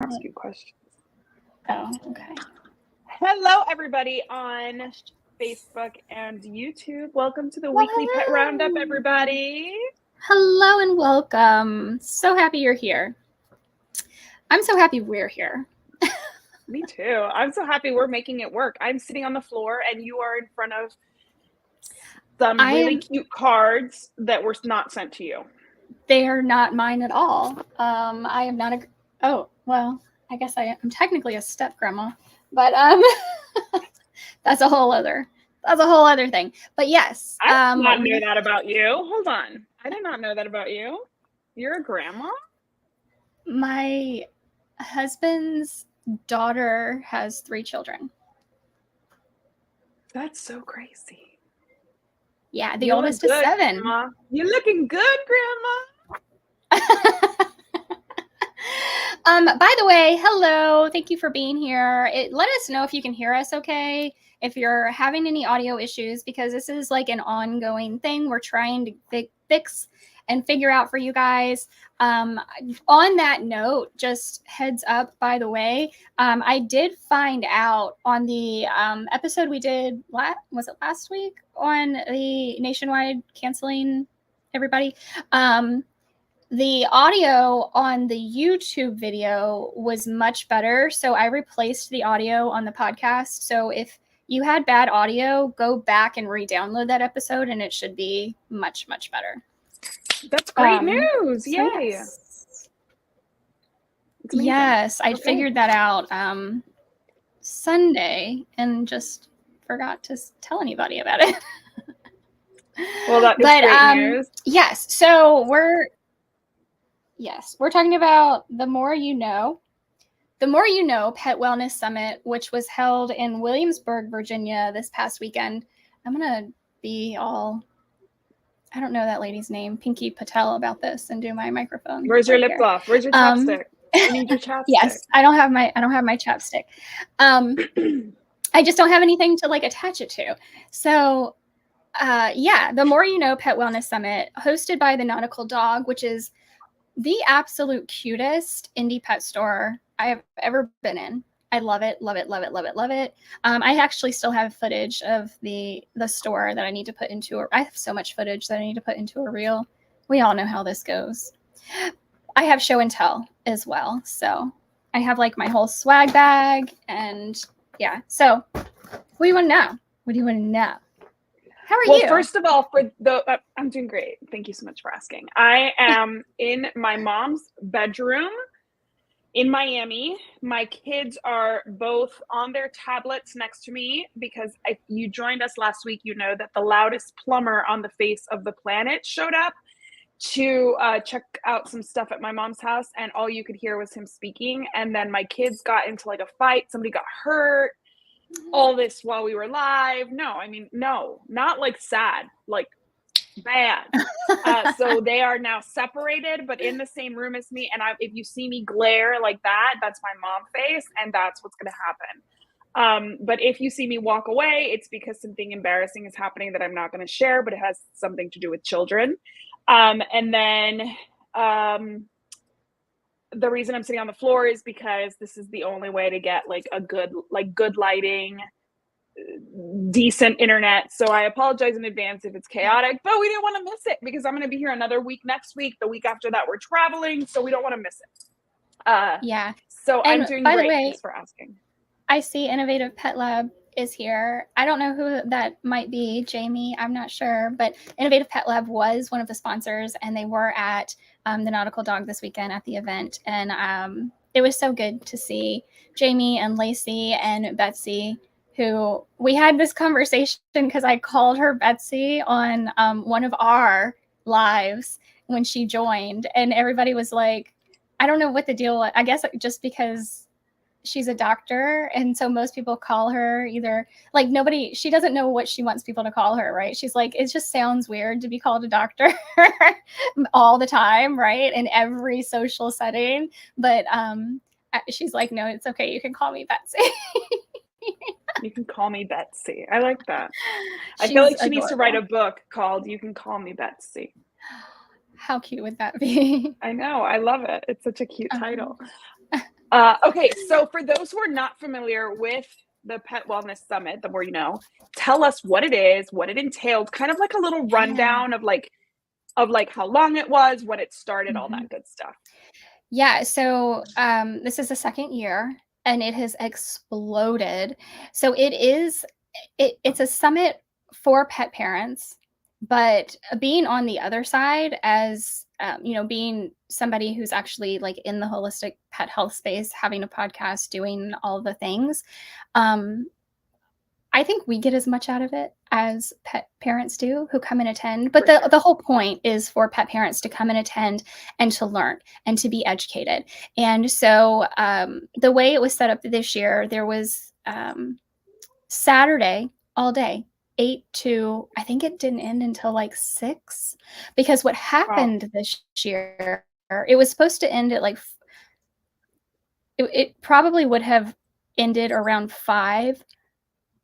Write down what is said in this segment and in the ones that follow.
ask you questions. Oh, okay. Hello, everybody on Facebook and YouTube. Welcome to the weekly Pet Roundup, everybody. Hello and welcome. So happy you're here. I'm so happy we're here. Me too. I'm so happy we're making it work. I'm sitting on the floor and you are in front of some really cute cards that were not sent to you. They are not mine at all. I am not oh, well, I guess I'm technically a step grandma, but that's a whole other thing. But yes. I did not know that about you. Hold on. I did not know that about you. You're a grandma? My husband's daughter has 3 children. That's so crazy. Yeah, the oldest is 7. Grandma. You're looking good, Grandma. By the way, hello. Thank you for being here. Let us know if you can hear us okay, if you're having any audio issues, because this is like an ongoing thing we're trying to fix and figure out for you guys. On that note, just heads up, by the way, I did find out on the episode we did, was it last week, on the nationwide canceling everybody? The audio on the YouTube video was much better, so I replaced the audio on the podcast. So if you had bad audio, go back and re-download that episode, and it should be much, much better. That's great news. Yay. So yes, I figured that out Sunday and just forgot to tell anybody about it. Well, that is great news. Yes, so we're talking about the More You Know Pet Wellness Summit, which was held in Williamsburg, Virginia this past weekend. I'm going to be all, I don't know that lady's name, Pinky Patel, about this and do my microphone. Where's your lip gloss? Where's your chapstick? You need your chapstick. Yes, I don't have my chapstick. I just don't have anything to like attach it to. So the More You Know Pet Wellness Summit, hosted by the Nautical Dog, which is the absolute cutest indie pet store I have ever been in. I love it, love it, love it, love it, love it. I actually still have footage of the store that I need to put into I have so much footage that I need to put into a reel. We all know how this goes. I have show and tell as well. So I have like my whole swag bag and yeah. So what do you want to know? What do you want to know? How are you? Well, first of all, I'm doing great. Thank you so much for asking. I am in my mom's bedroom in Miami. My kids are both on their tablets next to me because if you joined us last week, you know that the loudest plumber on the face of the planet showed up to check out some stuff at my mom's house, and all you could hear was him speaking. And then my kids got into like a fight. Somebody got hurt. All this while we were live. No, not like sad, like bad. So they are now separated, but in the same room as me. And if you see me glare like that, that's my mom face, and that's what's going to happen. But if you see me walk away, it's because something embarrassing is happening that I'm not going to share, but it has something to do with children. And then the reason I'm sitting on the floor is because this is the only way to get like a good lighting, decent internet. So I apologize in advance if it's chaotic, but we didn't want to miss it because I'm going to be here another week next week. The week after that, we're traveling, so we don't want to miss it. Yeah. So I'm doing great. Thanks for asking. I see Innovative Pet Lab is here. I don't know who that might be, Jamie. I'm not sure, but Innovative Pet Lab was one of the sponsors, and they were at the Nautical Dog this weekend at the event. And it was so good to see Jamie and Lacey and Betsy, who we had this conversation because I called her Betsy on one of our lives when she joined, and everybody was like, I don't know what the deal was. I guess just because she's a doctor, and so most people call her either like she doesn't know what she wants people to call her, right? She's like, it just sounds weird to be called a doctor all the time, right? In every social setting. But she's like, no, it's okay, you can call me Betsy. You can call me Betsy. I like that. I feel like she needs to write a book called You Can Call Me Betsy. How cute would that be? I know, I love it. It's such a cute title. Okay, so for those who are not familiar with the Pet Wellness Summit, the more you know, tell us what it is, what it entailed, kind of like a little Yeah. rundown of like how long it was, when it started, all Mhm. that good stuff. Yeah, so this is the second year and it has exploded. So it's a summit for pet parents, but being on the other side as being somebody who's actually like in the holistic pet health space, having a podcast, doing all the things, um, I think we get as much out of it as pet parents do who come and attend. But For sure. the whole point is for pet parents to come and attend and to learn and to be educated. And so the way it was set up this year, there was Saturday all day, 8 to, I think it didn't end until like 6. Because what Wow. happened this year, it was supposed to end at like, it probably would have ended around 5,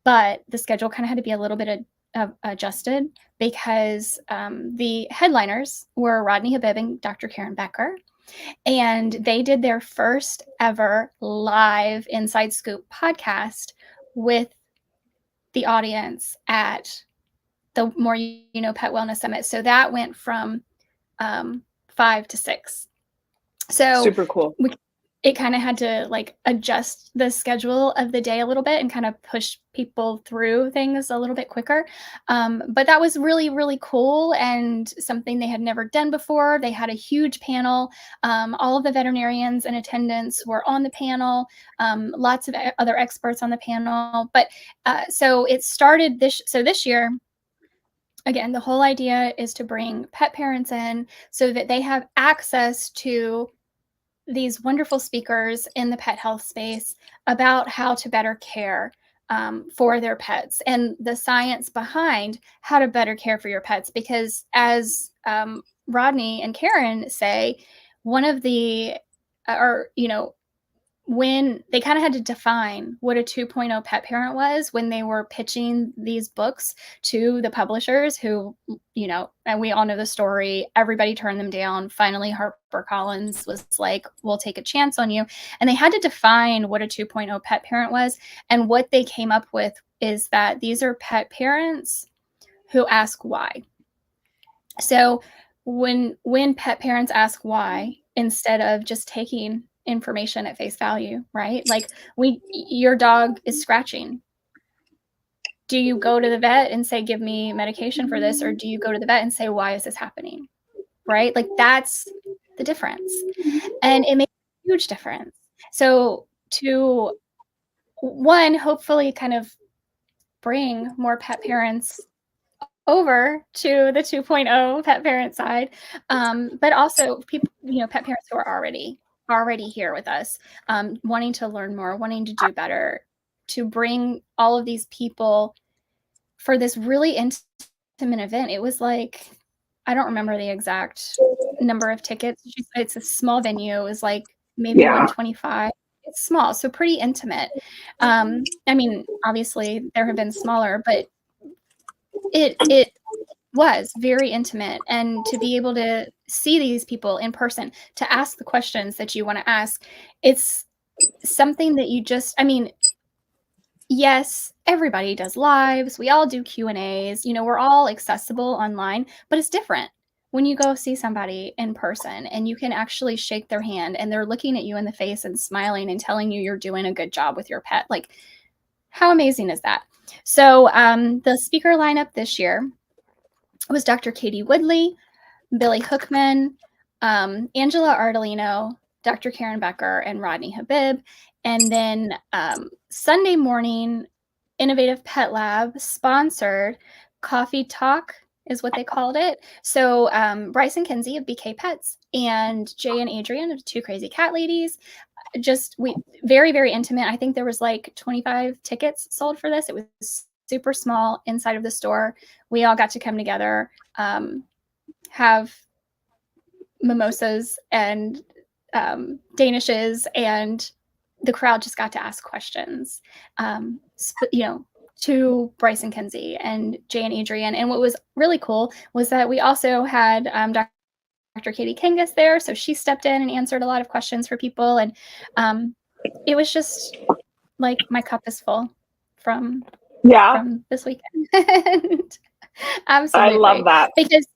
but the schedule kind of had to be a little bit adjusted because the headliners were Rodney Habib and Dr. Karen Becker, and they did their first ever live Inside Scoop podcast with the audience at the More You Know Pet Wellness Summit. So that went from 5 to 6. So Super cool. it kind of had to like adjust the schedule of the day a little bit and kind of push people through things a little bit quicker. But that was really, really cool and something they had never done before. They had a huge panel. All of the veterinarians in attendance were on the panel, lots of other experts on the panel. But so it started this year. Again, the whole idea is to bring pet parents in so that they have access to these wonderful speakers in the pet health space about how to better care for their pets and the science behind how to better care for your pets. Because as Rodney and Karen say, one of the, or, when they kind of had to define what a 2.0 pet parent was when they were pitching these books to the publishers who, and we all know the story, everybody turned them down. Finally, HarperCollins was like, we'll take a chance on you. And they had to define what a 2.0 pet parent was. And what they came up with is that these are pet parents who ask why. So when pet parents ask why, instead of just taking information at face value, right? Like your dog is scratching. Do you go to the vet and say, give me medication for this? Or do you go to the vet and say, why is this happening? Right? Like that's the difference. And it makes a huge difference. So to one, hopefully kind of bring more pet parents over to the 2.0 pet parent side, but also people, pet parents who are already here with us, wanting to learn more, wanting to do better, to bring all of these people for this really intimate event. It was like, I don't remember the exact number of tickets. It's a small venue. It was like maybe Yeah. 125. It's small, so pretty intimate. I mean, obviously there have been smaller, but it was very intimate, and to be able to see these people in person, to ask the questions that you want to ask, it's something that yes, everybody does lives, we all do Q&As, we're all accessible online, but it's different when you go see somebody in person and you can actually shake their hand and they're looking at you in the face and smiling and telling you you're doing a good job with your pet. Like, how amazing is that? So the speaker lineup this year was Dr. Katie Woodley, Billy Hookman, Angela Ardolino, Dr. Karen Becker, and Rodney Habib. And then Sunday morning, Innovative Pet Lab sponsored Coffee Talk is what they called it. So Bryce and Kinsey of BK Pets and Jay and Adrian of Two Crazy Cat Ladies. We very, very intimate. I think there was like 25 tickets sold for this. It was super small inside of the store. We all got to come together, have mimosas and danishes, and the crowd just got to ask questions, to Bryce and Kinsey and Jay and Adrian. And what was really cool was that we also had Katie Kangas there, so she stepped in and answered a lot of questions for people, and it was just like my cup is full from this weekend. Absolutely. I love that. Because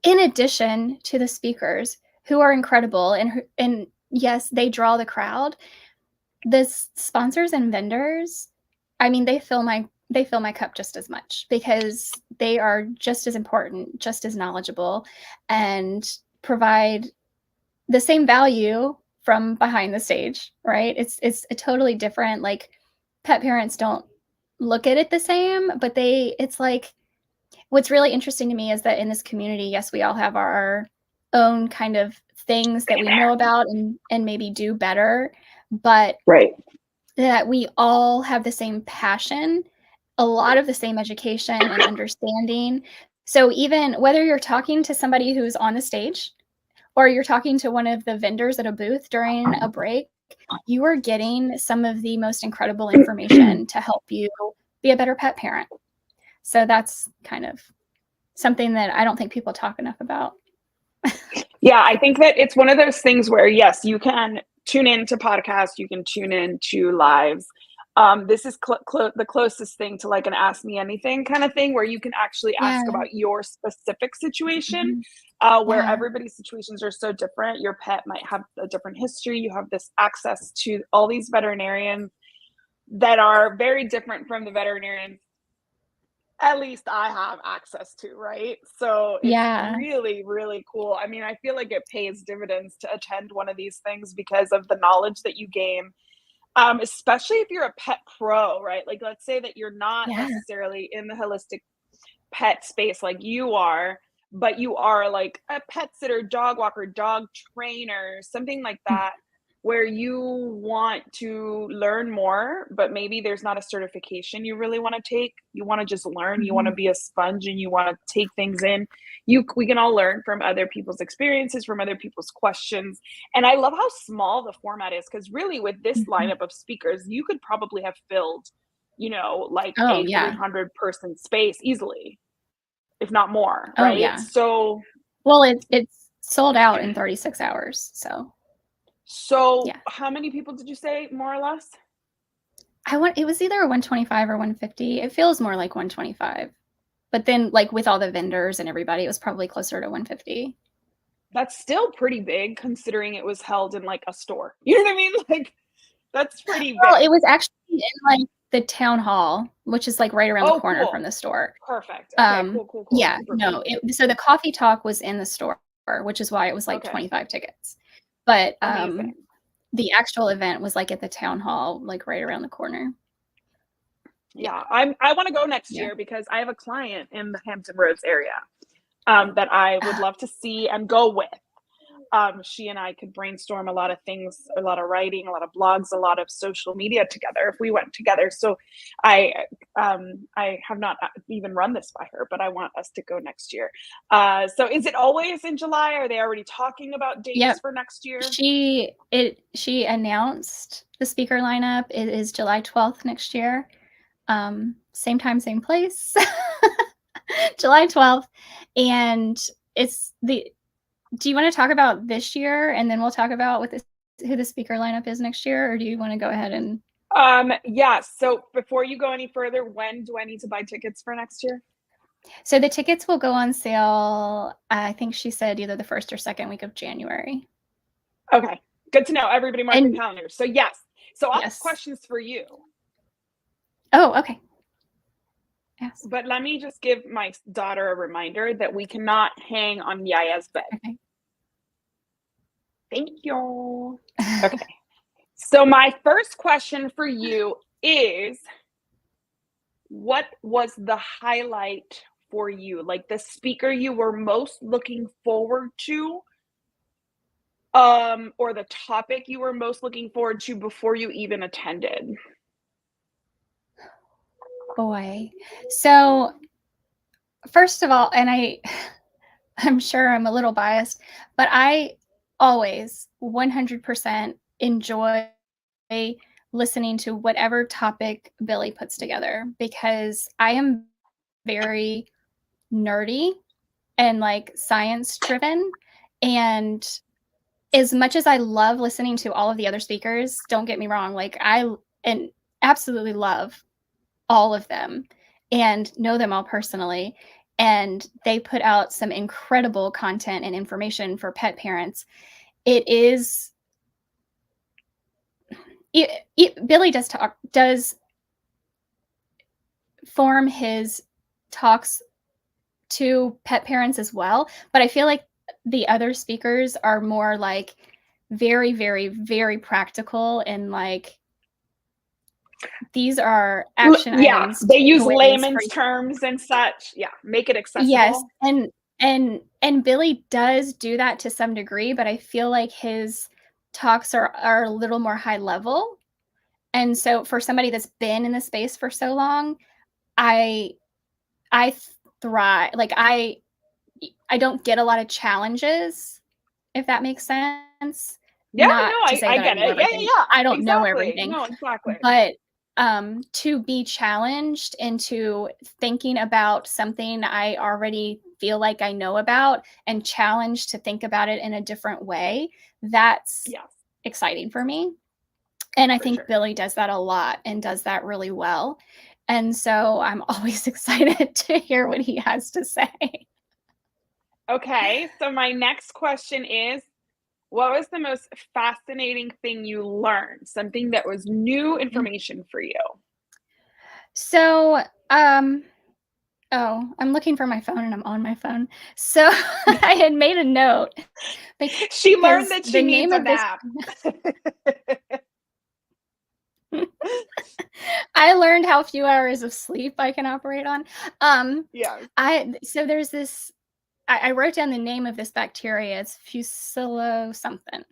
in addition to the speakers who are incredible and yes, they draw the crowd, the sponsors and vendors, I mean, they fill my cup just as much because they are just as important, just as knowledgeable, and provide the same value from behind the stage, right? It's a totally different, like, pet parents don't look at it the same, but it's like, what's really interesting to me is that in this community, yes, we all have our own kind of things that we know about and maybe do better, but that we all have the same passion, a lot of the same education and understanding. So even whether you're talking to somebody who's on the stage or you're talking to one of the vendors at a booth during a break, you are getting some of the most incredible information to help you be a better pet parent. So that's kind of something that I don't think people talk enough about. Yeah, I think that it's one of those things where, yes, you can tune into podcasts, you can tune in to lives. This is the closest thing to like an Ask Me Anything kind of thing where you can actually ask about your specific situation, where everybody's situations are so different. Your pet might have a different history. You have this access to all these veterinarians that are very different from the veterinarians at least I have access to, right? So it's really, really cool. I mean, I feel like it pays dividends to attend one of these things because of the knowledge that you gain, especially if you're a pet pro, right? Like, let's say that you're not necessarily in the holistic pet space like you are, but you are like a pet sitter, dog walker, dog trainer, something like that, where you want to learn more, but maybe there's not a certification you really want to take. You want to just learn. You want to be a sponge and you want to take things in. We can all learn from other people's experiences, from other people's questions. And I love how small the format is, because really with this lineup of speakers, you could probably have filled, like a 300 person space easily, if not more, right? Yeah. So, well, it's sold out in 36 hours. So how many people did you say, more or less? It was either 125 or 150. It feels more like 125. But then, like, with all the vendors and everybody, it was probably closer to 150. That's still pretty big considering it was held in like a store. You know what I mean? Like, that's pretty big. Well, it was actually in like the town hall, which is like right around the corner from the store. Perfect. Okay, cool. Yeah, so the coffee talk was in the store, which is why it was like 25 tickets. But the actual event was like at the town hall, like right around the corner. Yeah, I want to go next year because I have a client in the Hampton Roads area that I would love to see and go with. She and I could brainstorm a lot of things, a lot of writing, a lot of blogs, a lot of social media together if we went together. So I have not even run this by her, but I want us to go next year. So is it always in July? Are they already talking about dates for next year? She announced the speaker lineup. It is July 12th next year. Same time, same place. July 12th. And do you want to talk about this year and then we'll talk about who the speaker lineup is next year, or do you want to go ahead and so before you go any further, when do I need to buy tickets for next year? So the tickets will go on sale, I think she said either the first or second week of January. Okay, good to know. Everybody mark your calendars. So yes. So I have questions for you. Oh, okay. Yes. But let me just give my daughter a reminder that we cannot hang on Yaya's bed. Okay. Thank you. Okay. So my first question for you is, what was the highlight for you? Like the speaker you were most looking forward to, or the topic you were most looking forward to before you even attended? Boy. So first of all, and I'm sure I'm a little biased, but I always 100% enjoy listening to whatever topic Billy puts together, because I am very nerdy and like science driven. And as much as I love listening to all of the other speakers, don't get me wrong, like and absolutely love all of them and know them all personally. And they put out some incredible content and information for pet parents. It is Billy does form his talks to pet parents as well, but I feel like the other speakers are more like very, very, very practical and like these are action Yeah, items, they use takeaways for layman's terms and such. Yeah, make it yes, accessible. and Billy does do that to some degree, but I feel like his talks are a little more high level. And so for somebody that's been in the space for so long, I I thrive. Like I don't get a lot of challenges, if that makes sense. Yeah, no, Not to say I that I get know it. Yeah, yeah, everything. yeah. I don't know Exactly. everything, No, exactly. but to be challenged into thinking about something I already feel like I know about and challenged to think about it in a different way, that's Yes, exciting for me. And I for think sure. Billy does that a lot and does that really well. And so I'm always excited to hear what he has to say. Okay, so my next question is, what was the most fascinating thing you learned? Something that was new information for you? So, oh, I'm looking for my phone and I'm on my phone. So I had made a note She learned because that the she needs name a of this nap. I learned how few hours of sleep I can operate on. Yes. I so there's this I wrote down the name of this bacteria. It's Fusilo something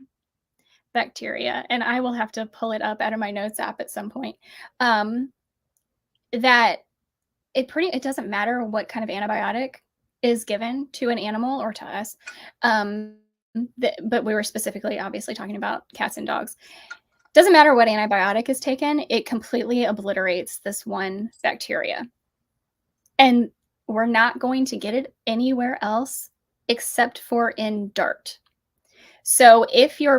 bacteria, and I will have to pull it up out of my notes app at some point. Um, that it doesn't matter what kind of antibiotic is given to an animal or to us. But we were specifically obviously talking about cats and dogs. Doesn't matter what antibiotic is taken, it completely obliterates this one bacteria. And we're not going to get it anywhere else except for in dirt. So if you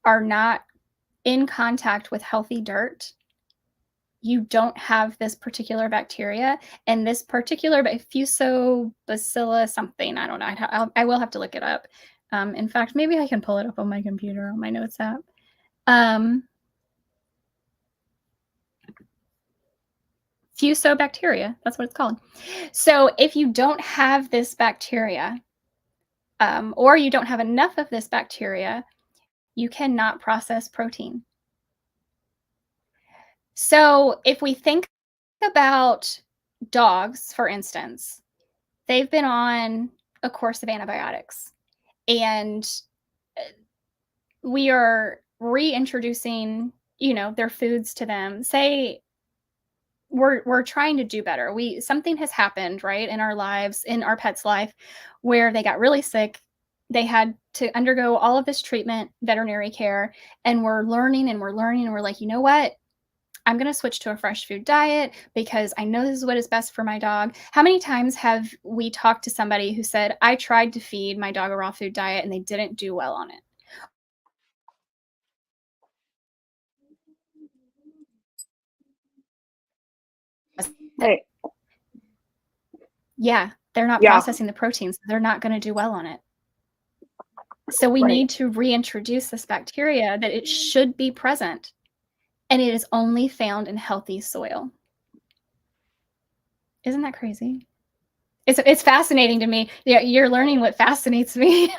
are not in contact with healthy dirt, you don't have this particular bacteria. And this particular Fusobacilla something, I don't know. I will have to look it up. In fact, maybe I can pull it up on my computer on my notes app. Fusobacteria, that's what it's called. So if you don't have this bacteria, or you don't have enough of this bacteria, you cannot process protein. So if we think about dogs, for instance, they've been on a course of antibiotics, and we are reintroducing, their foods to them. Say we're trying to do better. Something has happened, right, in our lives, in our pet's life, where they got really sick. They had to undergo all of this treatment, veterinary care, and we're learning and we're learning and we're like, you know what? I'm going to switch to a fresh food diet because I know this is what is best for my dog. How many times have we talked to somebody who said, I tried to feed my dog a raw food diet and they didn't do well on it? Right. Yeah, they're not Yeah. processing the proteins. They're not going to do well on it. So we Right. need to reintroduce this bacteria that it should be present, and it is only found in healthy soil. Isn't that crazy? It's fascinating to me. Yeah, you're learning what fascinates me.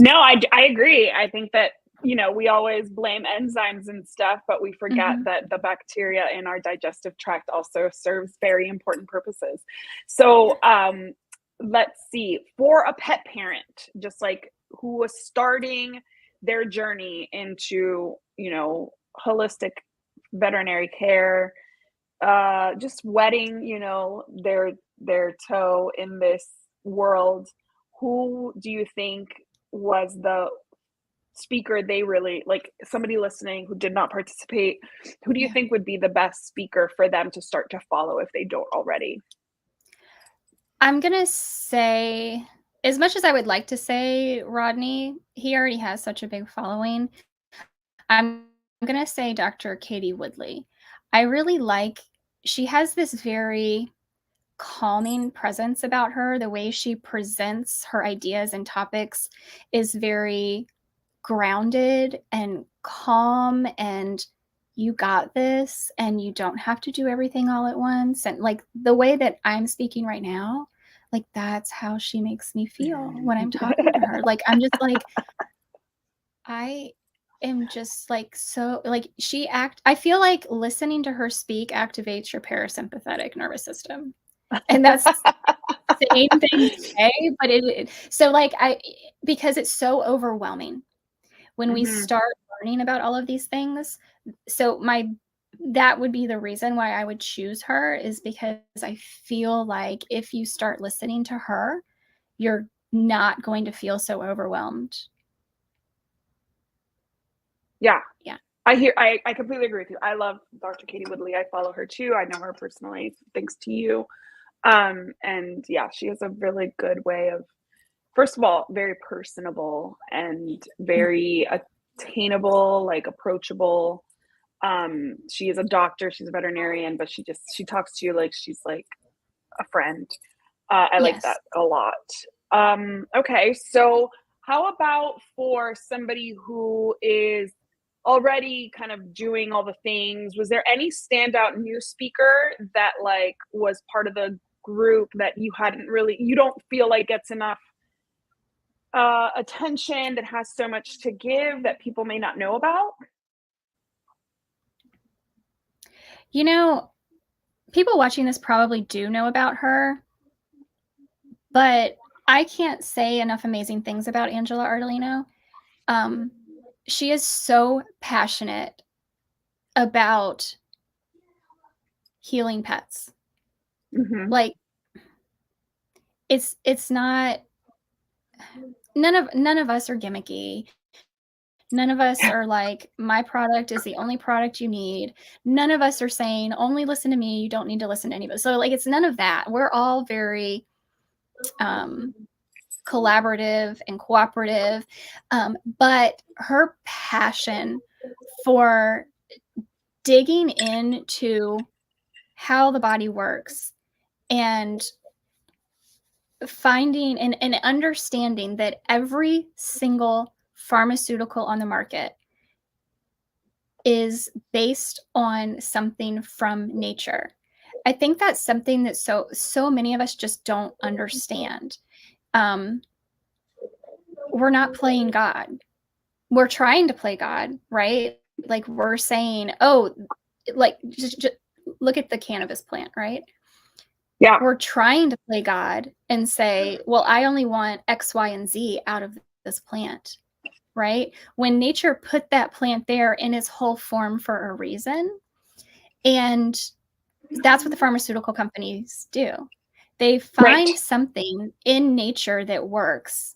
No, I agree. I think that, we always blame enzymes and stuff, but we forget Mhm. that the bacteria in our digestive tract also serves very important purposes. So, let's see, for a pet parent, just like who was starting their journey into, holistic veterinary care, just wetting, their toe in this world, who do you think was the speaker they really like, somebody listening who did not participate, who do you Yeah. think would be the best speaker for them to start to follow if they don't already? I'm gonna say as much as I would like to say Rodney, he already has such a big following. I'm going to say Dr. Katie Woodley. I really like, she has this very calming presence about her. The way she presents her ideas and topics is very grounded and calm, and you got this, and you don't have to do everything all at once. And like the way that I'm speaking right now, like that's how she makes me feel when I'm talking to her. Like I'm just like, I am just like so like I feel like listening to her speak activates your parasympathetic nervous system. And that's the same thing to say, but so like because it's so overwhelming when we start learning about all of these things. So that would be the reason why I would choose her, is because I feel like if you start listening to her, you're not going to feel so overwhelmed. Yeah. Yeah. I completely agree with you. I love Dr. Katie Woodley. I follow her too. I know her personally, thanks to you. And yeah, she has a really good way of, first of all, very personable and very attainable, like approachable. She is a doctor, she's a veterinarian, but she talks to you like she's like a friend. I like that a lot. Okay, so how about for somebody who is already kind of doing all the things? Was there any standout new speaker that like was part of the group that you don't feel like gets enough attention, that has so much to give that people may not know about? You know, people watching this probably do know about her, but I can't say enough amazing things about Angela Ardolino. She is so passionate about healing pets. Mm-hmm. Like it's not, none of us are gimmicky. None of us are like, my product is the only product you need. None of us are saying, only listen to me, you don't need to listen to anybody. So like, it's none of that. We're all very collaborative and cooperative. But her passion for digging into how the body works and finding and understanding that every single pharmaceutical on the market is based on something from nature. I think that's something that so many of us just don't understand. We're not playing God. We're trying to play God, right? Like we're saying, oh, like just look at the cannabis plant, right? Yeah. We're trying to play God and say, well, I only want X, Y, and Z out of this plant, right? When nature put that plant there in its whole form for a reason. And that's what the pharmaceutical companies do. They find something in nature that works,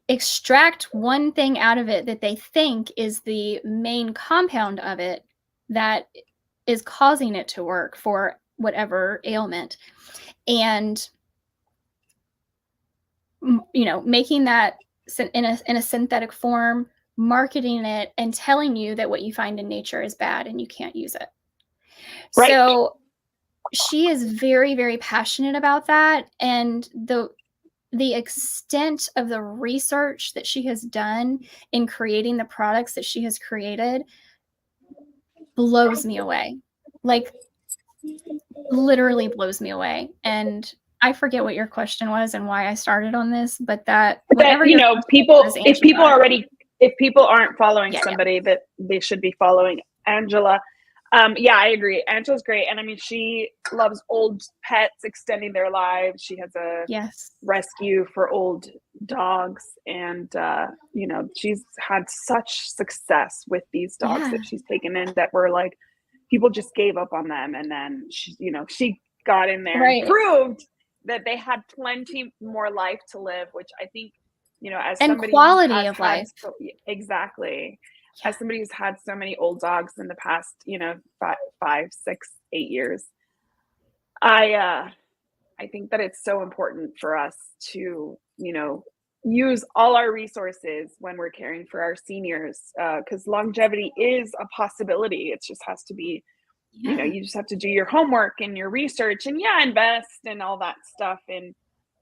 extract one thing out of it that they think is the main compound of it that is causing it to work for whatever ailment, and making that in a synthetic form, marketing it, and telling you that what you find in nature is bad and you can't use it. Right. So she is very, very passionate about that, and the extent of the research that she has done in creating the products that she has created blows me away. Like literally blows me away. And I forget what your question was and why I started on this, but if people aren't following somebody, that they should be following Angela. Yeah, I agree. Angela's great. And I mean, she loves old pets extending their lives. She has a rescue for old dogs. And, she's had such success with these dogs that she's taken in that were like, people just gave up on them. And then she got in there and proved that they had plenty more life to live, which I think, as somebody quality of life. Exactly. As somebody who's had so many old dogs in the past, 5, 6, 8 years, I I think that it's so important for us to, use all our resources when we're caring for our seniors, because longevity is a possibility. It just has to be, Yeah. you just have to do your homework and your research and invest and all that stuff.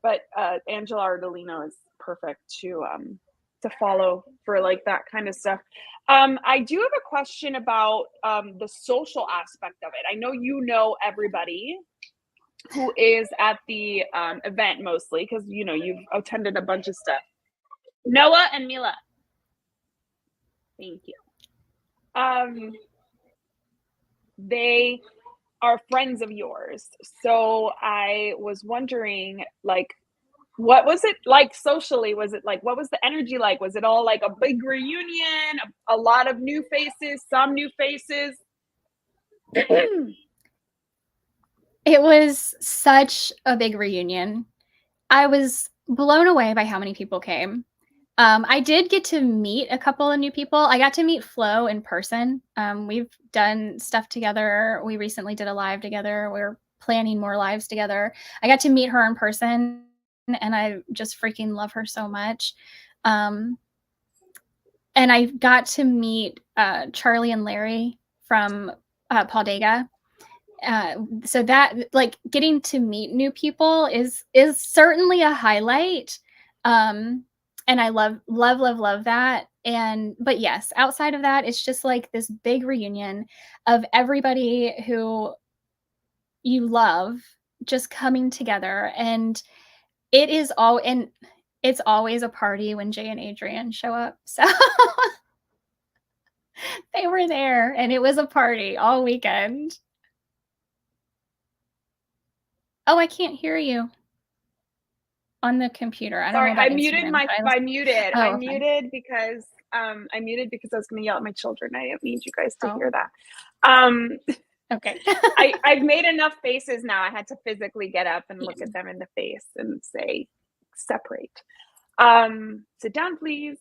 But Angela Ardolino is perfect to follow for like that kind of stuff. I do have a question about the social aspect of it. I know you know everybody who is at the event mostly because you've attended a bunch of stuff. Noah and Mila, thank you. They are friends of yours, so I was wondering, like, what was it like socially? Was it like, what was the energy like? Was it all like a big reunion, a lot of new faces, some new faces? It was such a big reunion. I was blown away by how many people came. I did get to meet a couple of new people. I got to meet Flo in person. We've done stuff together. We recently did a live together. We're planning more lives together. I got to meet her in person, and I just freaking love her so much. And I got to meet Charlie and Larry from Paul so that, like, getting to meet new people is certainly a highlight. And I love that. But yes, outside of that, it's just like this big reunion of everybody who you love just coming together. And it's always a party when Jay and Adrian show up. So they were there, and it was a party all weekend. Oh, I can't hear you on the computer. I don't know Sorry, about Instagram. I muted. Oh, I okay. muted because I was going to yell at my children. I didn't need you guys to Oh, hear that. okay. I've made enough faces now. I had to physically get up and look at them in the face and say, separate. Sit down, please.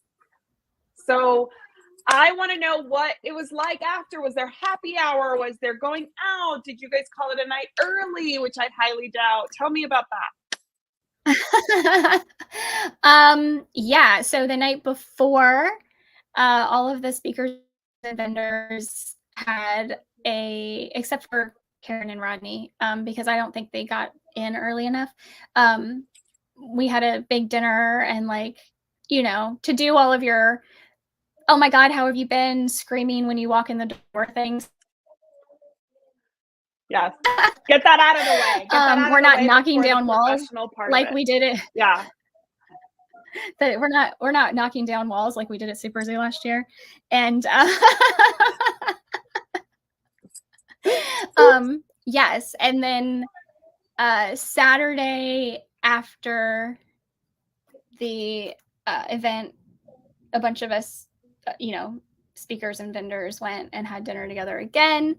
So I want to know what it was like after. Was there happy hour? Was there going out? Did you guys call it a night early, which I highly doubt? Tell me about that. Yeah, so the night before, all of the speakers and vendors had except for Karen and Rodney, because I don't think they got in early enough. We had a big dinner and, like, to do all of your, oh my God, how have you been, screaming when you walk in the door things. Yes. Get that out of the way. We're not knocking down walls like we did it. Yeah. That we're not knocking down walls like we did at Super Zoo last year. And yes, and then Saturday after the event, a bunch of us, speakers and vendors went and had dinner together again.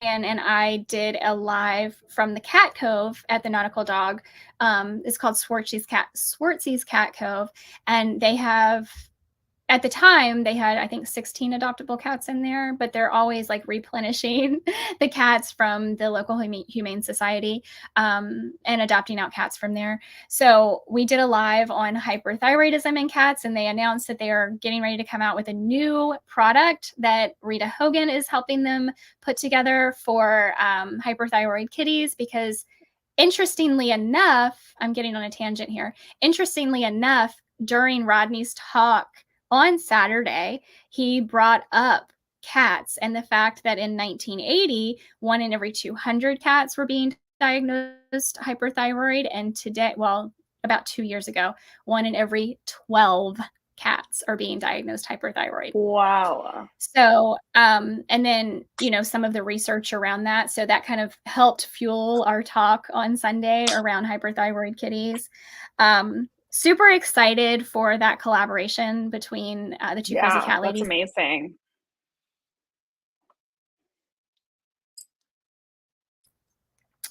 And I did a live from the Cat Cove at the Nautical Dog. It's called Swartzy's Cat Cove, and they have, at the time, they had, I think, 16 adoptable cats in there, but they're always like replenishing the cats from the local humane society, and adopting out cats from there. So we did a live on hyperthyroidism in cats, and they announced that they are getting ready to come out with a new product that Rita Hogan is helping them put together for hyperthyroid kitties, because interestingly enough, I'm getting on a tangent here. Interestingly enough, during Rodney's talk on Saturday, he brought up cats and the fact that in 1980, 1 in every 200 cats were being diagnosed hyperthyroid. And today, well, about 2 years ago, 1 in every 12 cats are being diagnosed hyperthyroid. Wow. So, and then, some of the research around that. So that kind of helped fuel our talk on Sunday around hyperthyroid kitties. Super excited for that collaboration between the two Crazy Cat Ladies. That's amazing.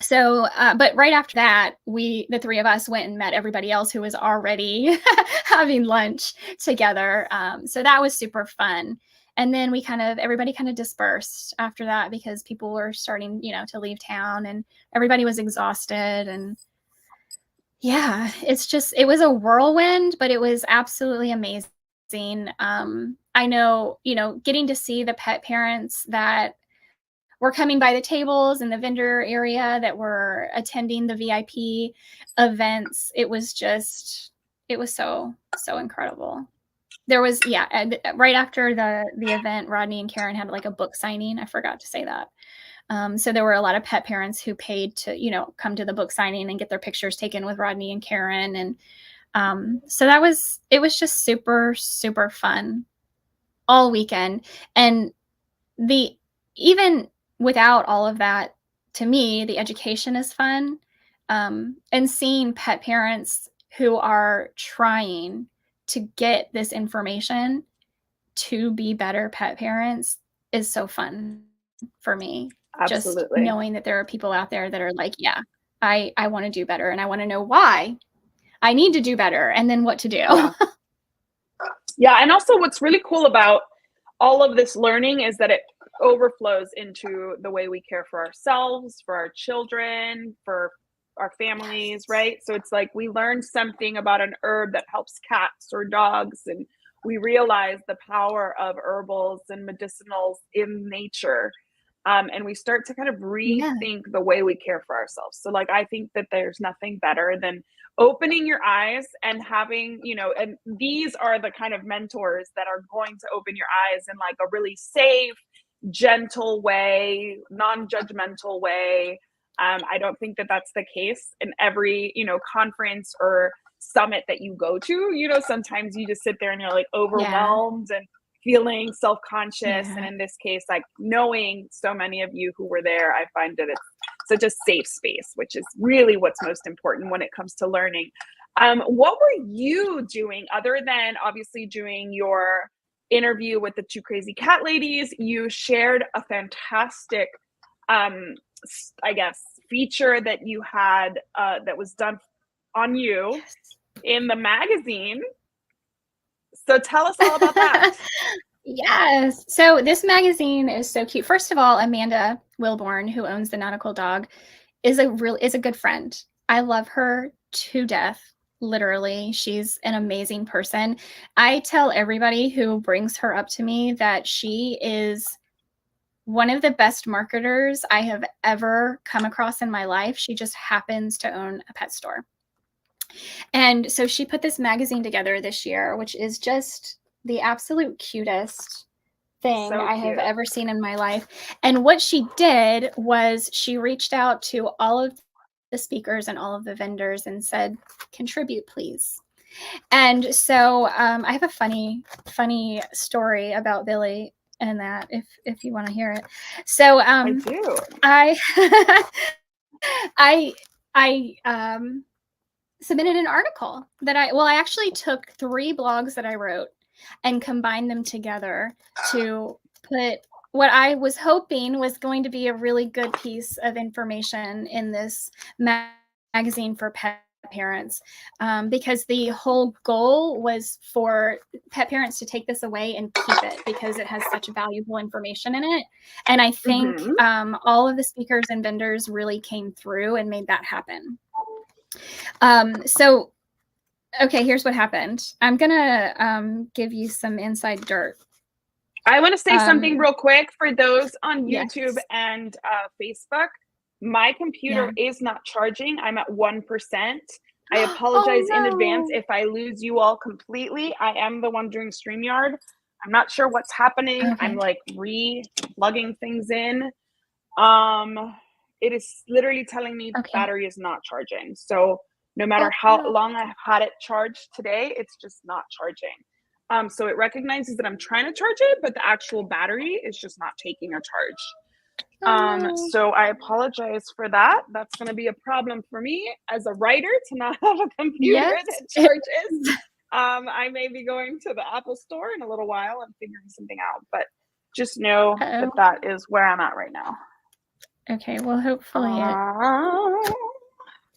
So, but right after that, the three of us went and met everybody else who was already having lunch together. So that was super fun. And then everybody kind of dispersed after that because people were starting, to leave town and everybody was exhausted. And yeah, it was a whirlwind, but it was absolutely amazing. I know, getting to see the pet parents that were coming by the tables in the vendor area that were attending the VIP events. It was so, so incredible. There was, and right after the event, Rodney and Karen had like a book signing. I forgot to say that. So there were a lot of pet parents who paid to, come to the book signing and get their pictures taken with Rodney and Karen. And so it was just super, super fun all weekend. And even without all of that, to me, the education is fun. And seeing pet parents who are trying to get this information to be better pet parents is so fun for me. Just Absolutely. knowing that there are people out there that are like, yeah, I want to do better and I want to know why I need to do better and then what to do. Yeah. And also what's really cool about all of this learning is that it overflows into the way we care for ourselves, for our children, for our families, right? So it's like we learn something about an herb that helps cats or dogs, and we realize the power of herbals and medicinals in nature. And we start to kind of rethink the way we care for ourselves. So, like, I think that there's nothing better than opening your eyes and having, and these are the kind of mentors that are going to open your eyes in like a really safe, gentle way, non-judgmental way. I don't think that that's the case in every, conference or summit that you go to. Sometimes you just sit there and you're like overwhelmed and feeling self-conscious. And in this case, like knowing so many of you who were there, I find that it's such a safe space, which is really what's most important when it comes to learning. What were you doing other than obviously doing your interview with the two crazy cat ladies? You shared a fantastic, I guess, feature that you had that was done on you in the magazine. So tell us all about that. Yes. So this magazine is so cute. First of all, Amanda Wilborn, who owns the Nautical Dog, is a good friend. I love her to death. Literally, she's an amazing person. I tell everybody who brings her up to me that she is one of the best marketers I have ever come across in my life. She just happens to own a pet store. And so she put this magazine together this year, which is just the absolute cutest thing I have ever seen in my life. And what she did was she reached out to all of the speakers and all of the vendors and said, contribute, please. And so I have a funny story about Billy and that if you want to hear it. So I do. I submitted an article that I actually took 3 blogs that I wrote and combined them together to put what I was hoping was going to be a really good piece of information in this magazine for pet parents, because the whole goal was for pet parents to take this away and keep it because it has such valuable information in it. And I think all of the speakers and vendors really came through and made that happen. So, okay, here's what happened. I'm gonna give you some inside dirt. I want to say something real quick for those on YouTube Yes. and Facebook. My computer is not charging. I'm at 1%. I apologize in advance if I lose you all completely. I am the one doing StreamYard. I'm not sure what's happening. Okay. I'm like re-plugging things in. It is literally telling me the battery is not charging. So no matter how long I've had it charged today, it's just not charging. So it recognizes that I'm trying to charge it, but the actual battery is just not taking a charge. So I apologize for that. That's going to be a problem for me as a writer to not have a computer that charges. I may be going to the Apple store in a little while and figuring something out, but just know that that is where I'm at right now. Okay, well, hopefully it.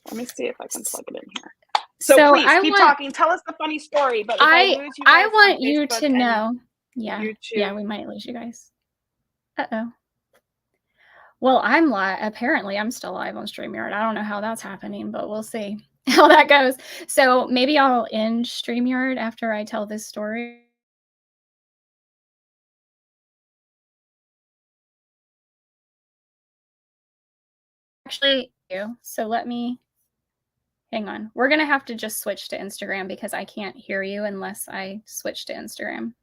Let me see if I can plug it in here. So please keep talking. Tell us the funny story. But if I lose you guys I want on you Facebook to know. Yeah. YouTube, Yeah, we might lose you guys. Uh-oh. Well, apparently I'm still live on StreamYard. I don't know how that's happening, but we'll see how that goes. So maybe I'll end StreamYard after I tell this story. Actually, so let me hang on. We're going to have to just switch to Instagram because I can't hear you unless I switch to Instagram.